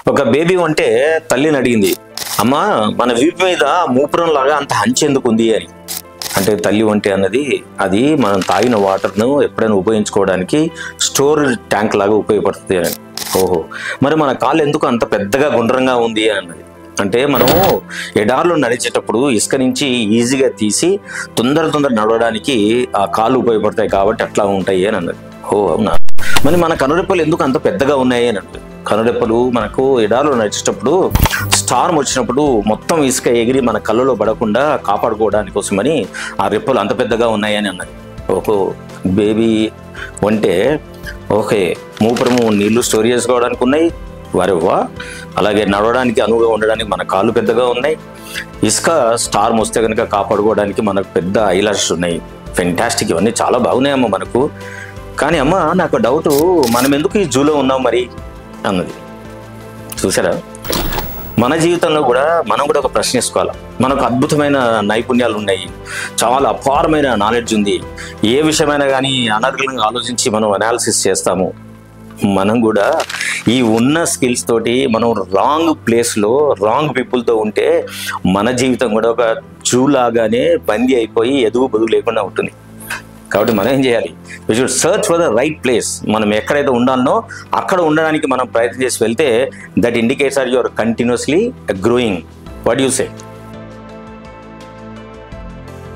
ఒక బేబీ ఉంటే తల్లిని అడిగింది, అమ్మా మన వీపు మీద మూపురం లాగా అంత హంచెందుకు ఉంది అని. అంటే తల్లి వంటి అన్నది అది మనం తాగిన వాటర్ను ఎప్పుడైనా ఉపయోగించుకోవడానికి స్టోర్ ట్యాంక్ లాగా ఉపయోగపడుతుంది అని. ఓహో, మరి మన కాళ్ళు ఎందుకు అంత పెద్దగా గుండ్రంగా ఉంది అన్నది. అంటే మనము ఎడార్లు నడిచేటప్పుడు ఇసుక నుంచి ఈజీగా తీసి తొందర నడవడానికి ఆ కాళ్ళు ఉపయోగపడతాయి కాబట్టి అట్లా ఉంటాయి అని అన్నది. ఓ అవునా, మరి మన కనురెప్పలు ఎందుకు అంత పెద్దగా ఉన్నాయి అని అన్నది. కనురెప్పలు మనకు ఎడార్లు నడిచేటప్పుడు స్టార్మ్ వచ్చినప్పుడు మొత్తం ఇసుక ఎగిరి మన కళ్ళలో పడకుండా కాపాడుకోవడానికి కోసమని ఆ రెప్పలు అంత పెద్దగా ఉన్నాయని అన్నది. ఓహో, బేబీ అంటే ఓకే, మూపురము నీళ్లు స్టోర్ చేసుకోవడానికి ఉన్నాయి వరవ్వా, అలాగే నడవడానికి అనువుగా ఉండడానికి మన కాళ్ళు పెద్దగా ఉన్నాయి, ఇసుక స్టార్మ్ వస్తే కనుక కాపాడుకోవడానికి మనకు పెద్ద ఐలాషెస్ ఉన్నాయి. ఫెంటాస్టిక్, ఇవన్నీ చాలా బాగున్నాయమ్మ మనకు. కానీ అమ్మ నాకు డౌటు, మనం ఎందుకు ఈ జూలో ఉన్నాం మరి అన్నది. చూసారా, మన జీవితంలో కూడా మనం కూడా ఒక ప్రశ్న వేసుకోవాలి. మనకు అద్భుతమైన నైపుణ్యాలు ఉన్నాయి, చాలా అపారమైన నాలెడ్జ్ ఉంది. ఏ విషయమైనా కానీ అనర్గళంగా ఆలోచించి మనం అనాలిసిస్ చేస్తాము. మనం కూడా ఈ ఉన్న స్కిల్స్ తోటి మనం రాంగ్ ప్లేస్లో రాంగ్ పీపుల్తో ఉంటే మన జీవితం కూడా ఒక జూ లాగానే బందీ అయిపోయి ఎదుగు బదుగు లేకుండా ఉంటుంది. కాబట్టి మనం ఏం చేయాలి, we should search for the right place. మనం ఎక్కడైతే ఉండాలనో అక్కడ ఉండడానికి మనం ప్రయత్నం చేసి వెళ్తే that indicates are your continuously growing. What you say?